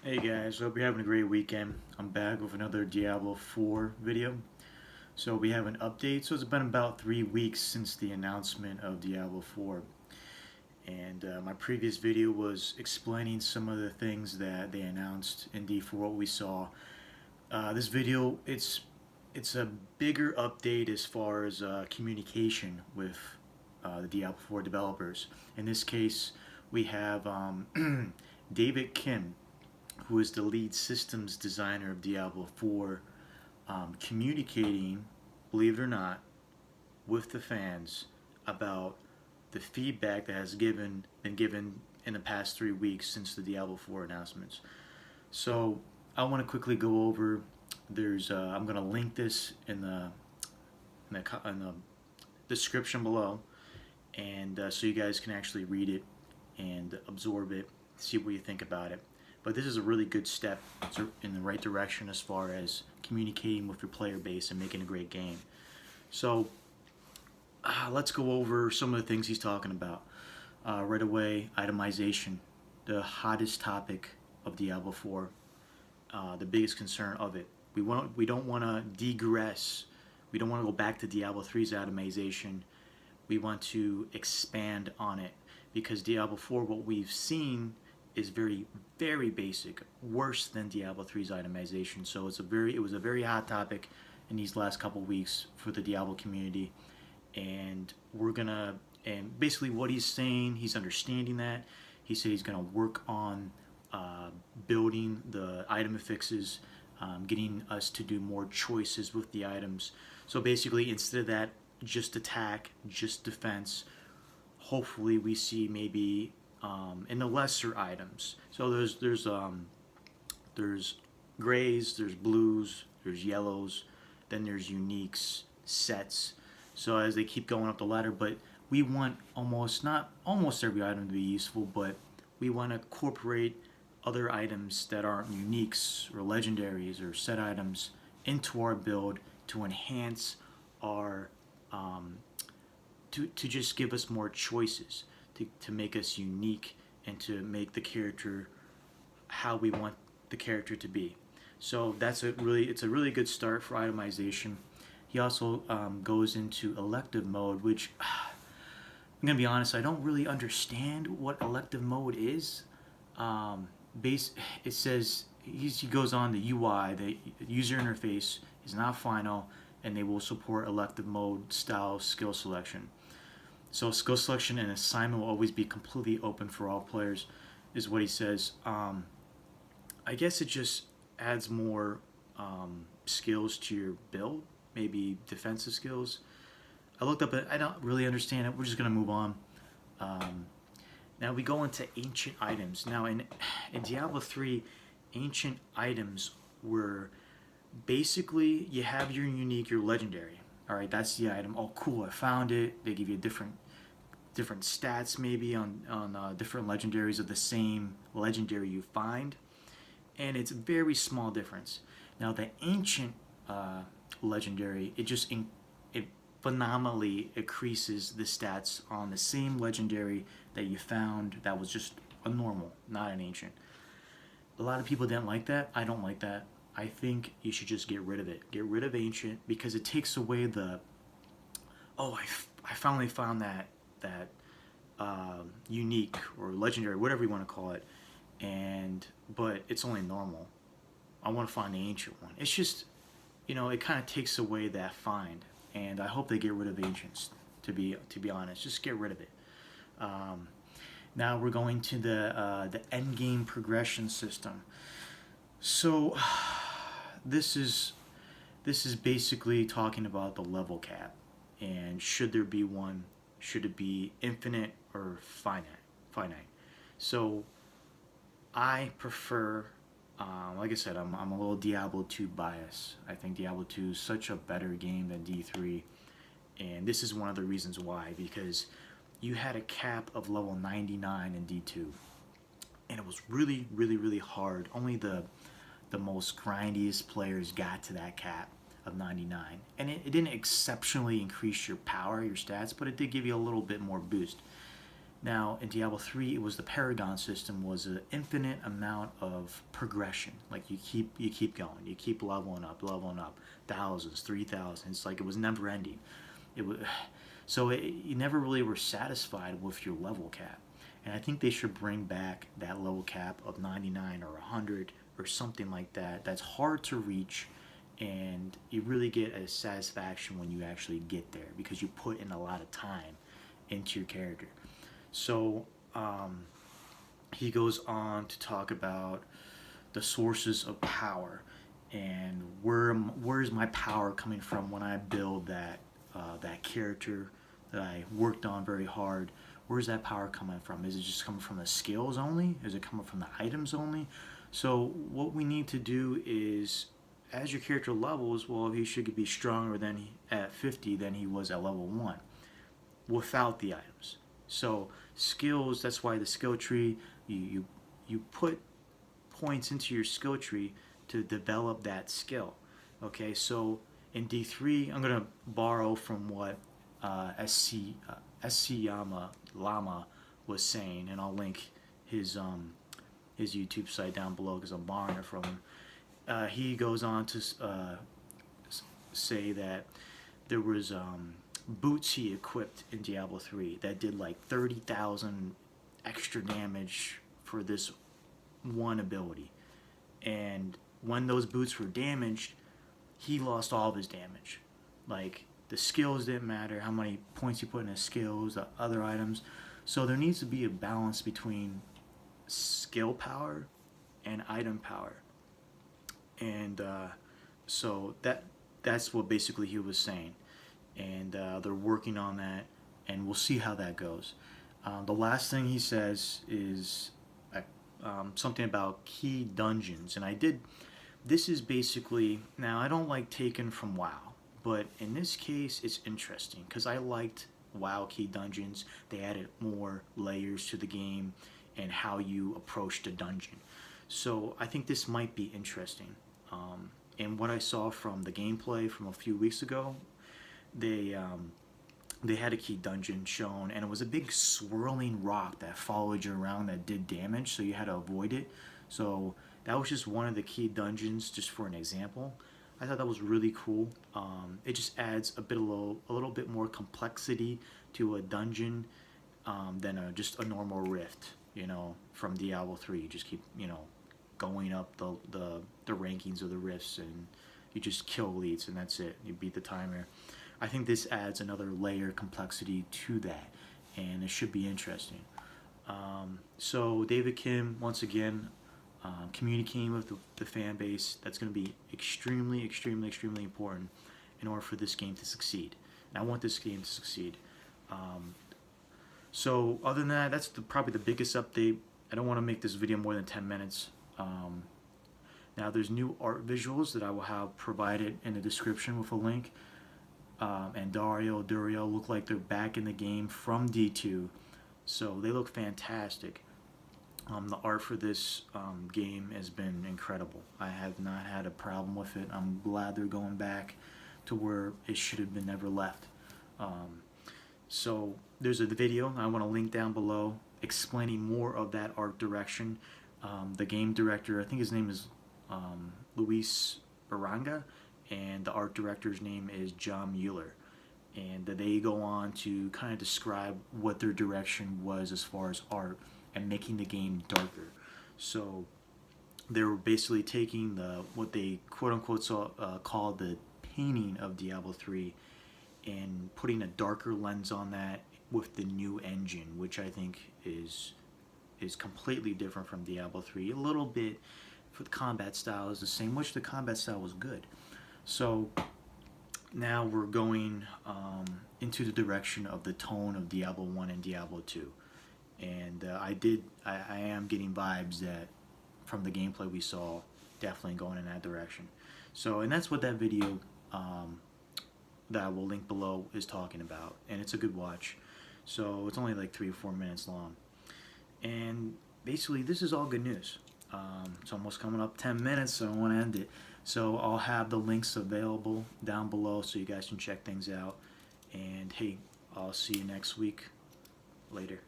Hey guys, hope you're having a great weekend. I'm back with another Diablo 4 video. So we have an update. So it's been about 3 weeks since the announcement of Diablo 4. And my previous video was explaining some of the things that they announced in D4, what we saw. This video, it's a bigger update as far as communication with the Diablo 4 developers. In this case, we have David Kim, who is the lead systems designer of Diablo 4, communicating, believe it or not, with the fans about the feedback that has been given in the past 3 weeks since the Diablo 4 announcements. So I want to quickly go over. I'm going to link this in the description below, and so you guys can actually read it and absorb it, see what you think about it. But this is a really good step in the right direction as far as communicating with your player base and making a great game. So let's go over some of the things he's talking about. Right away, itemization, the hottest topic of Diablo 4, the biggest concern of it. We don't want to digress. We don't want to go back to Diablo 3's itemization. We want to expand on it because Diablo 4, what we've seen, is very, very basic, worse than Diablo 3's itemization. So it was a very hot topic in these last couple weeks for the Diablo community, and and basically what he's saying, he's understanding that. He said he's gonna work on building the item affixes, getting us to do more choices with the items. So basically, instead of that, just attack, just defense. Hopefully, we see maybe in the lesser items. So there's grays, there's blues, there's yellows, then there's uniques, sets. So as they keep going up the ladder, but we want not almost every item to be useful, but we want to incorporate other items that aren't uniques or legendaries or set items into our build to enhance our to just give us more choices, to make us unique and to make the character how we want the character to be. So it's a really good start for itemization. He also goes into elective mode, which I'm gonna be honest, I don't really understand what elective mode is. It says he goes on the UI, the user interface is not final, and they will support elective mode style skill selection. So skill selection and assignment will always be completely open for all players, is what he says. I guess it just adds more skills to your build, maybe defensive skills. I looked up it. I don't really understand it. We're just gonna move on. Now we go into ancient items. Now in Diablo 3, ancient items were basically you have your unique, your legendary. All right, that's the item. Oh, cool! I found it. They give you different stats maybe on different legendaries of the same legendary you find, and it's a very small difference. Now the ancient legendary, it phenomenally increases the stats on the same legendary that you found that was just a normal, not an ancient. A lot of people didn't like that. I don't like that. I think you should just get rid of it. Get rid of ancient because it takes away the I finally found that unique or legendary, whatever you want to call it, but it's only normal. I want to find the ancient one. It's just, it kind of takes away that find, and I hope they get rid of ancients. To be honest, just get rid of it. Now we're going to the end game progression system. So this is basically talking about the level cap, and should there be one? Should it be infinite or finite? Finite. So I prefer, like I said, I'm a little Diablo 2 bias. I think Diablo 2 is such a better game than D3, and this is one of the reasons why, because you had a cap of level 99 in D2, and it was really, really, really hard. Only the most grindiest players got to that cap of 99, and it didn't exceptionally increase your power, your stats, but it did give you a little bit more boost. Now in Diablo 3, it was the Paragon system, was an infinite amount of progression. Like you keep going, you keep leveling up, thousands, 3,000. It's like it was never ending. It was so you never really were satisfied with your level cap. And I think they should bring back that level cap of 99 or 100 or something like that. That's hard to reach, and you really get a satisfaction when you actually get there because you put in a lot of time into your character. So he goes on to talk about the sources of power and where's my power coming from when I build that character that I worked on very hard. Where's that power coming from? Is it just coming from the skills only? Is it coming from the items only? So what we need to do is, as your character levels, well, he should be stronger than at 50 than he was at level 1 without the items. So skills, that's why the skill tree, you put points into your skill tree to develop that skill. Okay, so in D3, I'm going to borrow from what SC Lama was saying, and I'll link his YouTube site down below because I'm borrowing it from him. He goes on to say that there was boots he equipped in Diablo 3 that did like 30,000 extra damage for this one ability. And when those boots were damaged, he lost all of his damage. Like, the skills didn't matter, how many points you put in his skills, the other items. So there needs to be a balance between skill power and item power. And so that's what basically he was saying. And they're working on that, and we'll see how that goes. The last thing he says is something about key dungeons, and this is basically, now I don't like taken from WoW, but in this case it's interesting because I liked WoW key dungeons. They added more layers to the game and how you approach the dungeon. So I think this might be interesting. And what I saw from the gameplay from a few weeks ago, they had a key dungeon shown, and it was a big swirling rock that followed you around that did damage, so you had to avoid it. So that was just one of the key dungeons, just for an example. I thought that was really cool. It just adds a little bit more complexity to a dungeon than just a normal rift, from Diablo 3. You just keep, going up the rankings of the rifts, and you just kill elites, and that's it. You beat the timer. I think this adds another layer of complexity to that, and it should be interesting. So David Kim, once again, communicating with the fan base, that's going to be extremely, extremely, extremely important in order for this game to succeed. And I want this game to succeed. So other than that, that's probably the biggest update. I don't want to make this video more than 10 minutes. Now there's new art visuals that I will have provided in the description with a link. And Durio look like they're back in the game from D2, so they look fantastic. The art for this game has been incredible. I have not had a problem with it. I'm glad they're going back to where it should have been never left. So there's a video I want to link down below explaining more of that art direction. The game director, I think his name is Luis Baranga, and the art director's name is John Mueller. And they go on to kind of describe what their direction was as far as art and making the game darker. So they were basically taking what they quote-unquote called the painting of Diablo 3 and putting a darker lens on that with the new engine, which I think is completely different from Diablo 3. A little bit, for the combat style is the same, which the combat style was good. So now we're going into the direction of the tone of Diablo 1 and Diablo 2. And I am getting vibes that from the gameplay we saw, definitely going in that direction. So, and that's what that video that I will link below is talking about. And it's a good watch. So it's only like 3 or 4 minutes long. And basically this is all good news. It's almost coming up 10 minutes, so I want to end it. So I'll have the links available down below so you guys can check things out. And hey, I'll see you next week. Later.